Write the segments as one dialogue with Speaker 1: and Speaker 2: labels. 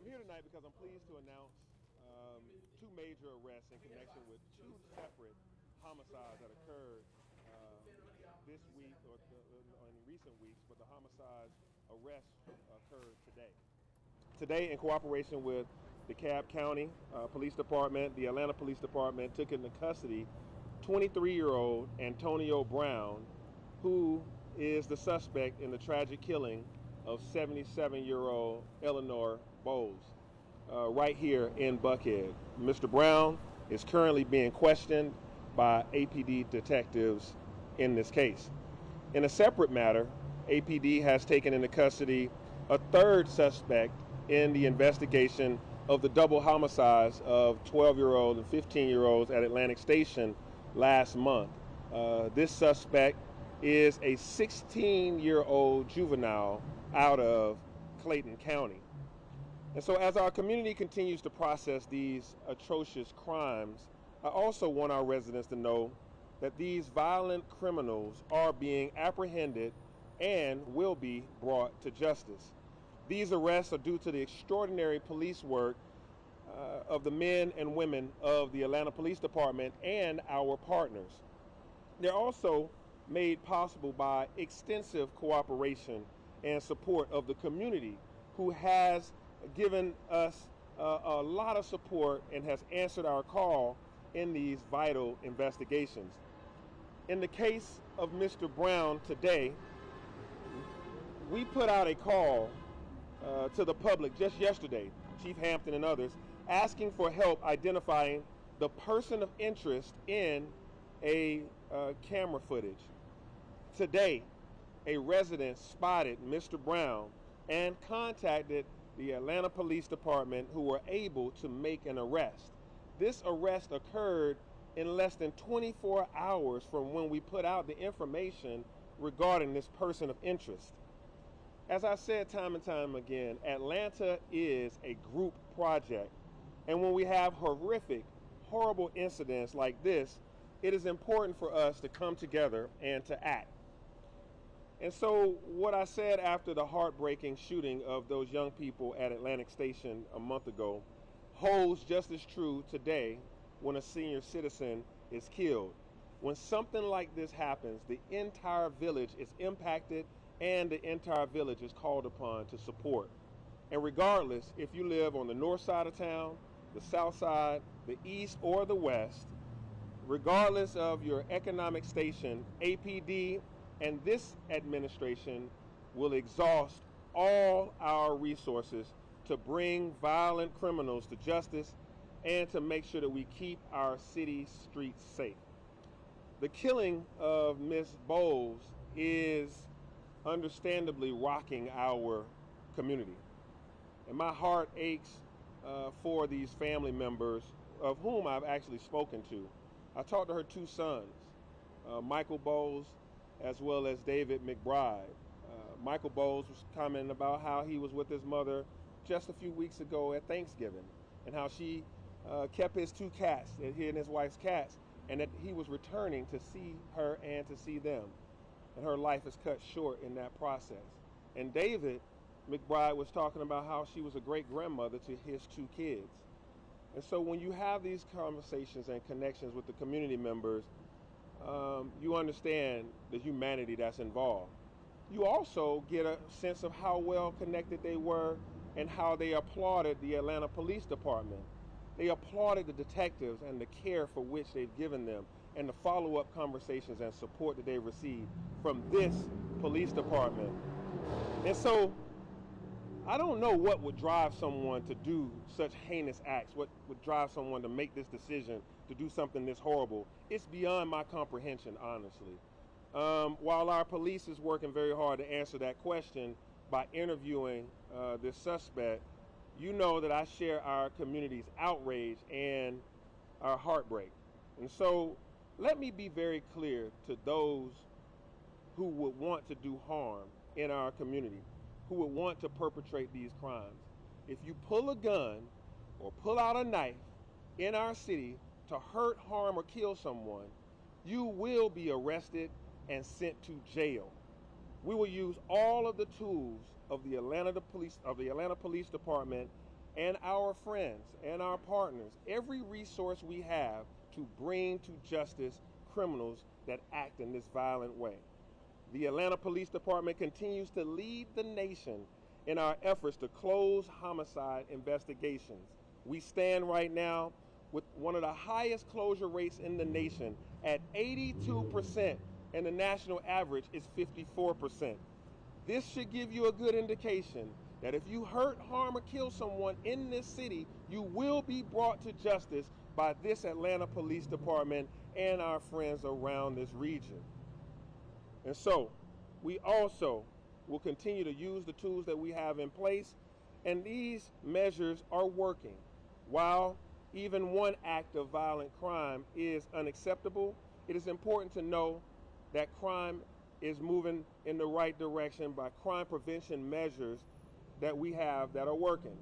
Speaker 1: here tonight because I'm pleased to announce two major arrests in connection with two separate homicides that occurred this week or in recent weeks, but the homicides arrests occurred today. Today, in cooperation with the Cobb County Police Department, the Atlanta Police Department took into custody 23-year-old Antonio Brown, who is the suspect in the tragic killing of 77-year-old Eleanor Bowles right here in Buckhead. Mr. Brown is currently being questioned by APD detectives in this case. In a separate matter, APD has taken into custody a third suspect in the investigation of the double homicides of 12-year-old and 15-year-olds at Atlantic Station last month. This suspect is a 16-year-old juvenile out of Clayton County. And so as our community continues to process these atrocious crimes, I also want our residents to know that these violent criminals are being apprehended and will be brought to justice. These arrests are due to the extraordinary police work of the men and women of the Atlanta Police Department and our partners. They're also made possible by extensive cooperation and support of the community, who has given us a lot of support and has answered our call in these vital investigations. In the case of Mr. Brown today, we put out a call to the public just yesterday, Chief Hampton and others, asking for help identifying the person of interest in a camera footage. Today, a resident spotted Mr. Brown and contacted the Atlanta Police Department, who were able to make an arrest. This arrest occurred in less than 24 hours from when we put out the information regarding this person of interest. As I said time and time again, Atlanta is a group project. And when we have horrific, horrible incidents like this, it is important for us to come together and to act. And so what I said after the heartbreaking shooting of those young people at Atlantic Station a month ago holds just as true today when a senior citizen is killed. When something like this happens, the entire village is impacted and the entire village is called upon to support. And regardless if you live on the north side of town, the south side, the east, or the west, regardless of your economic station, APD and this administration will exhaust all our resources to bring violent criminals to justice and to make sure that we keep our city streets safe. The killing of Miss Bowles is understandably rocking our community. And my heart aches for these family members, of whom I've actually spoken to. I talked to her two sons, Michael Bowles as well as David McBride. Michael Bowles was commenting about how he was with his mother just a few weeks ago at Thanksgiving, and how she kept his two cats, he and his wife's cats, and that he was returning to see her and to see them. And her life is cut short in that process. And David McBride was talking about how she was a great grandmother to his two kids. And so when you have these conversations and connections with the community members, you understand the humanity that's involved. You also get a sense of how well connected they were and how they applauded the Atlanta Police Department. They applauded the detectives and the care for which they've given them, and the follow-up conversations and support that they received from this police department. And so I don't know what would drive someone to do such heinous acts, what would drive someone to make this decision to do something this horrible. It's beyond my comprehension, honestly. While our police is working very hard to answer that question by interviewing this suspect, you know that I share our community's outrage and our heartbreak. And so let me be very clear to those who would want to do harm in our community, who would want to perpetrate these crimes. If you pull a gun or pull out a knife in our city to hurt, harm, or kill someone, you will be arrested and sent to jail. We will use all of the tools of the Atlanta Police Department and our friends and our partners every resource we have to bring to justice criminals that act in this violent way. The Atlanta Police Department continues to lead the nation in our efforts to close homicide investigations. We stand right now with one of the highest closure rates in the nation at 82%, and the national average is 54%. This should give you a good indication that if you hurt, harm, or kill someone in this city, you will be brought to justice by this Atlanta Police Department and our friends around this region. And so, we also will continue to use the tools that we have in place, and these measures are working. While even one act of violent crime is unacceptable, it is important to know that crime is moving in the right direction by crime prevention measures that we have that are working.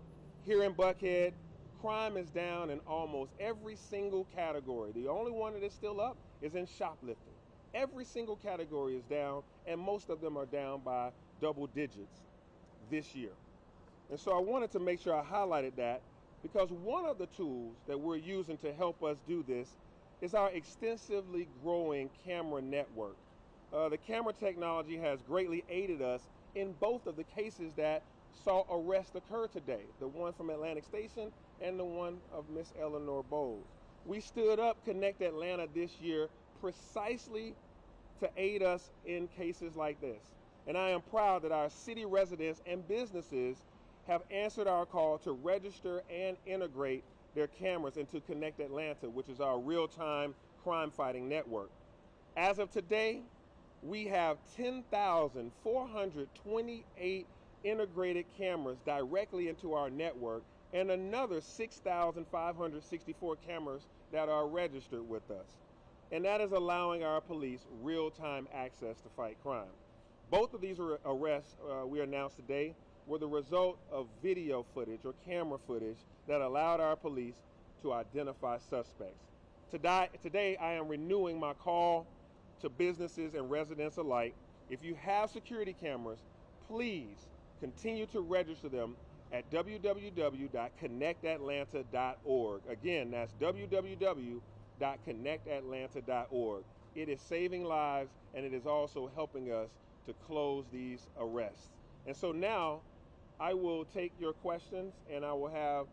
Speaker 1: Here in Buckhead, crime is down in almost every single category. The only one that is still up is in shoplifting. Every single category is down, and most of them are down by double digits this year. And so I wanted to make sure I highlighted that, because one of the tools that we're using to help us do this is our extensively growing camera network. The camera technology has greatly aided us in both of the cases that saw arrests occur today, the one from Atlantic Station and the one of Miss Eleanor Bowles. We stood up Connect Atlanta this year precisely to aid us in cases like this. And I am proud that our city residents and businesses have answered our call to register and integrate their cameras into Connect Atlanta, which is our real-time crime fighting network. As of today, we have 10,428 integrated cameras directly into our network, and another 6,564 cameras that are registered with us. And that is allowing our police real-time access to fight crime. Both of these arrests we announced today were the result of video footage or camera footage that allowed our police to identify suspects. Today I am renewing my call to businesses and residents alike. If you have security cameras, please continue to register them at www.connectatlanta.org. Again, that's www.connectatlanta.org. It is saving lives, and it is also helping us to close these arrests. And so now I will take your questions, and I will have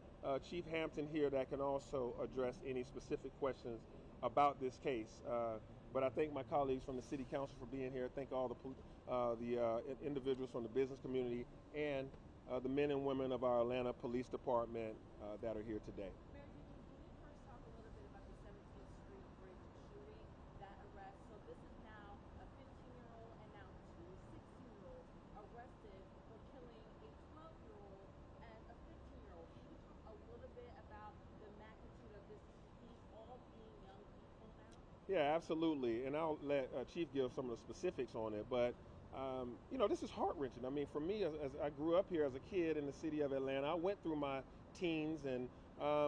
Speaker 1: Chief Hampton here that can also address any specific questions about this case. But I thank my colleagues from the City Council for being here. Thank all the individuals from the business community and the men and women of our Atlanta Police Department that are here today.
Speaker 2: Mayor, can you first talk a little bit about the 17th Street Bridge shooting, that arrest? So this is now a 15-year-old and now two 16-year-olds arrested for killing a 12-year-old and a 15-year-old. Can you talk a little bit about the magnitude of this, these all being young people now?
Speaker 1: Yeah, absolutely. And I'll let Chief give some of the specifics on it. But, you know, this is heart-wrenching. I mean, for me, as I grew up here as a kid in the city of Atlanta, I went through my teens and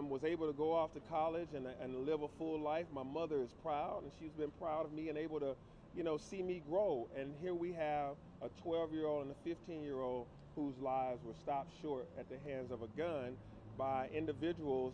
Speaker 1: was able to go off to college and live a full life. My mother is proud, and she's been proud of me and able to, you know, see me grow. And here we have a 12-year-old and a 15-year-old whose lives were stopped short at the hands of a gun by individuals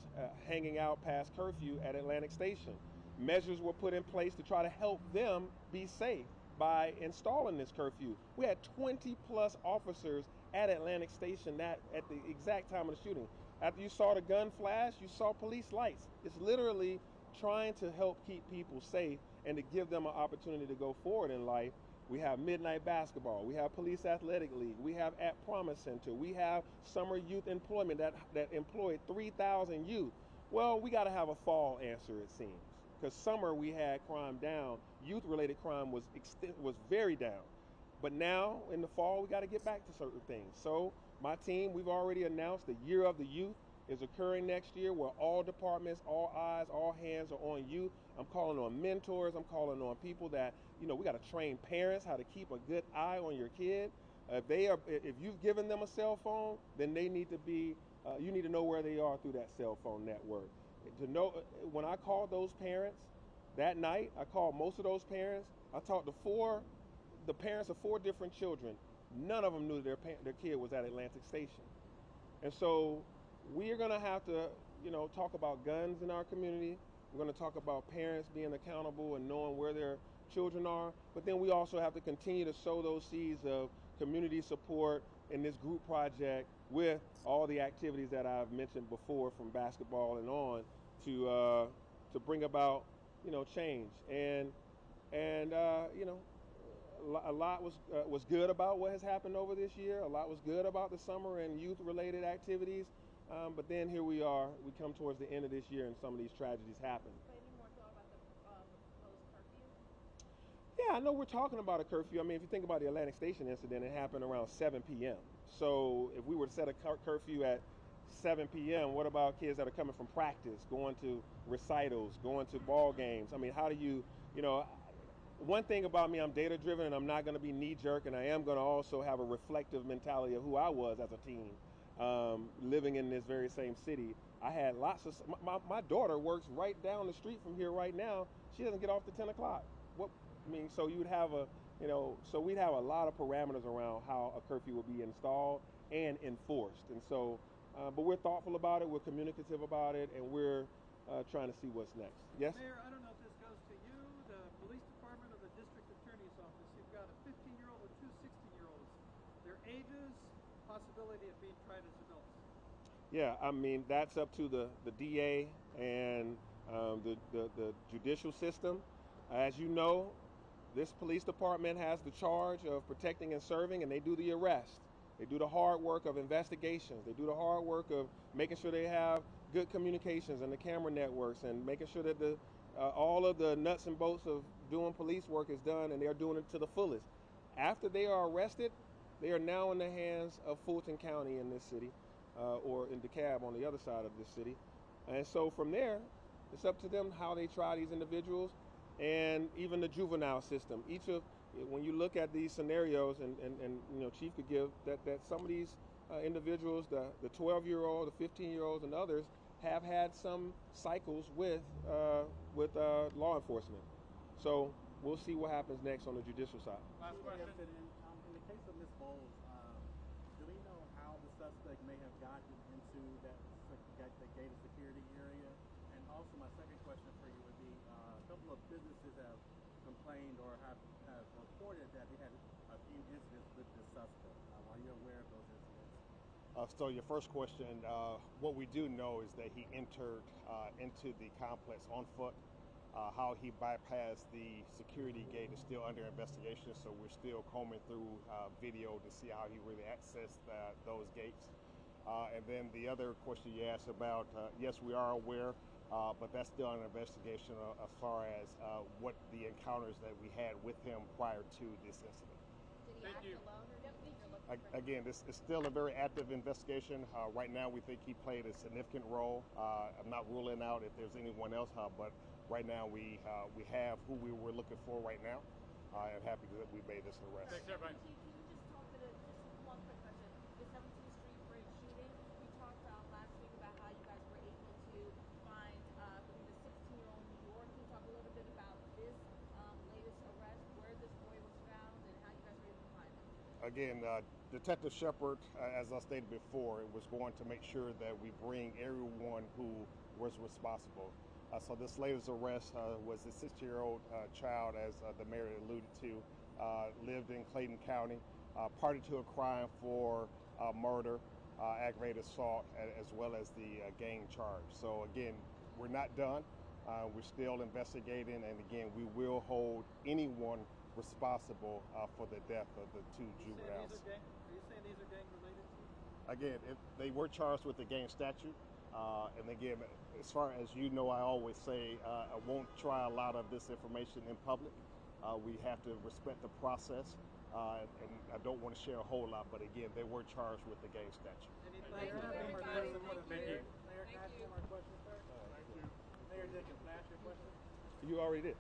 Speaker 1: hanging out past curfew at Atlantic Station. Measures were put in place to try to help them be safe by installing this curfew. We had 20 plus officers at Atlantic Station at the exact time of the shooting. After you saw the gun flash, you saw police lights. It's literally trying to help keep people safe and to give them an opportunity to go forward in life. We have midnight basketball. We have police athletic league. We have At Promise Center. We have summer youth employment that employed 3,000 youth. Well, we got to have a fall answer, it seems. Because summer we had crime down, youth-related crime was very down. But now in the fall we got to get back to certain things. So my team, we've already announced the Year of the Youth is occurring next year, where all departments, all eyes, all hands are on youth. I'm calling on mentors. I'm calling on people that, you know, we got to train parents how to keep a good eye on your kid. If you've given them a cell phone, then they need to be. You need to know where they are through that cell phone network. To know, when I called those parents that night, I called most of those parents. I talked to the parents of 4 different children. None of them knew their kid was at Atlantic Station. And so we are going to have to, talk about guns in our community. We're going to talk about parents being accountable and knowing where their children are. But then we also have to continue to sow those seeds of community support in this group project with all the activities that I've mentioned before, from basketball and on, to bring about, change. And a lot was good about what has happened over this year. A lot was good about the summer and youth-related activities. But then here we are. We come towards the end of this year, and some of these tragedies happen.
Speaker 2: Any more thought about the proposed curfew?
Speaker 1: Yeah, I know we're talking about a curfew. I mean, if you think about the Atlantic Station incident, it happened around 7 p.m. So if we were to set a curfew at 7 p.m., what about kids that are coming from practice, going to recitals, going to ball games? I mean, how do one thing about me, I'm data driven, and I'm not going to be knee jerk, and I am going to also have a reflective mentality of who I was as a teen, living in this very same city. I had lots of, my daughter works right down the street from here right now. She doesn't get off till 10 o'clock. So you'd have so we'd have a lot of parameters around how a curfew will be installed and enforced. And so, but we're thoughtful about it, we're communicative about it, and we're trying to see what's next. Yes?
Speaker 3: Mayor, I don't know if this goes to you, the police department, or the district attorney's office. You've got a 15-year-old and two 16-year-olds. Their ages, possibility of being tried as adults.
Speaker 1: Yeah, I mean, that's up to the DA and the judicial system. As you know, this police department has the charge of protecting and serving, and they do the arrest. They do the hard work of investigations. They do the hard work of making sure they have good communications and the camera networks, and making sure that all of the nuts and bolts of doing police work is done, and they're doing it to the fullest. After they are arrested, they are now in the hands of Fulton County in this city, or in DeKalb on the other side of this city. And so from there, it's up to them how they try these individuals, and even the juvenile system. When you look at these scenarios, and Chief could give that some of these individuals, the 12-year-old, the 15-year-olds, and others, have had some cycles with law enforcement. So we'll see what happens next on the judicial side.
Speaker 4: Last question. In the case of Ms. Bowles, do we know how the suspect may have gotten into that gated security area? And also, my second question for you would be, a couple of businesses have complained or have reported that they had a few incidents with the suspect. Are you aware of those incidents?
Speaker 5: So your first question, what we do know is that he entered into the complex on foot. How he bypassed the security gate is still under investigation, so we're still combing through video to see how he really accessed those gates. And then the other question you asked about, yes, we are aware, but that's still under investigation as far as what the encounters that we had with him prior to this incident.
Speaker 2: Did he act alone, or did you look for
Speaker 5: Again, this is still a very active investigation. Right now, we think he played a significant role. I'm not ruling out if there's anyone else, but right now we have who we were looking for right now. I'm happy that we made this arrest.
Speaker 3: Thanks, everybody.
Speaker 2: Can you just talk to just one quick question? The 17th Street Bridge shooting, we talked last week about how you guys were able to find, I believe, the 16-year-old in New York. Can you talk a little bit about this latest arrest, where this boy was found, and how you guys were able to find him?
Speaker 5: Again, Detective Shepard, as I stated before, was going to make sure that we bring everyone who was responsible. So this latest arrest was a 6-year-old child, as the mayor alluded to, lived in Clayton County, party to a crime for murder, aggravated assault, as well as the gang charge. So again, we're not done. We're still investigating, and again, we will hold anyone responsible for the death of the two juveniles.
Speaker 3: Are you saying these are gang related?
Speaker 5: Again, they were charged with the gang statute. And again, as far as you know, I always say I won't try a lot of this information in public. We have to respect the process, and I don't want to share a whole lot, but again, they were charged with the gang statute.
Speaker 3: Thank you, everybody. Thank you.
Speaker 4: Mayor, can I ask one more question, sir? Thank you. Mayor Dickens, can I ask you a question?
Speaker 1: You already did.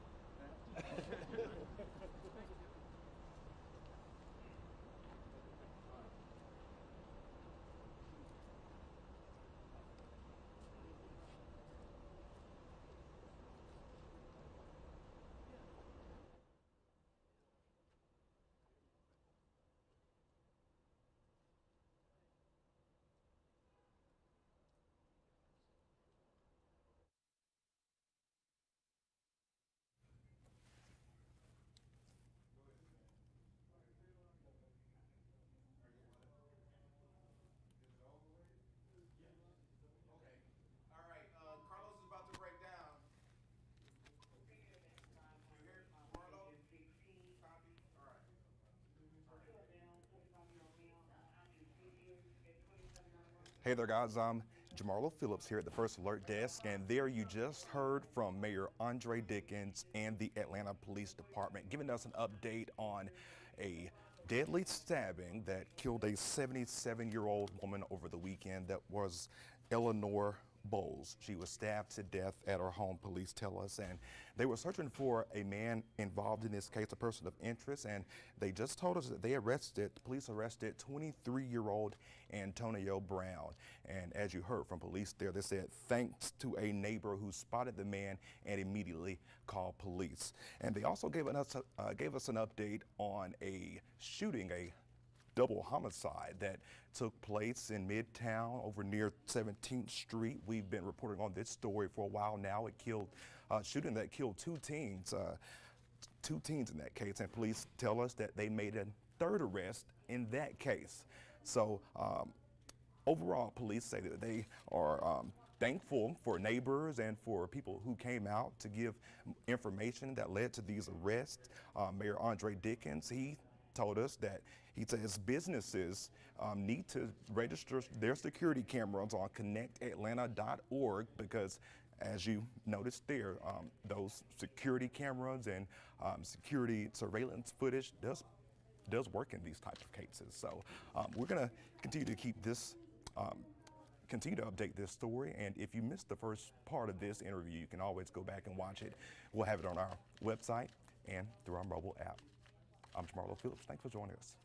Speaker 6: Hey there, guys. I'm Jamarlo Phillips here at the First Alert Desk, and there you just heard from Mayor Andre Dickens and the Atlanta Police Department giving us an update on a deadly stabbing that killed a 77-year-old woman over the weekend. That was Eleanor Bowles. She was stabbed to death at her home, police tell us, and they were searching for a man involved in this case, a person of interest, and they just told us that the police arrested 23-year-old Antonio Brown. And as you heard from police there, they said thanks to a neighbor who spotted the man and immediately called police. And they also gave us an update on a shooting, a double homicide that took place in Midtown over near 17th Street. We've been reporting on this story for a while now. It killed, shooting that killed two teens in that case, and police tell us that they made a third arrest in that case. So overall, police say that they are thankful for neighbors and for people who came out to give information that led to these arrests. Mayor Andre Dickens, he told us that he says businesses need to register their security cameras on connectatlanta.org because, as you noticed there, those security cameras and security surveillance footage does work in these types of cases. So we're going to continue to keep this, continue to update this story. And if you missed the first part of this interview, you can always go back and watch it. We'll have it on our website and through our mobile app. I'm Jamarlo Phillips. Thanks for joining us.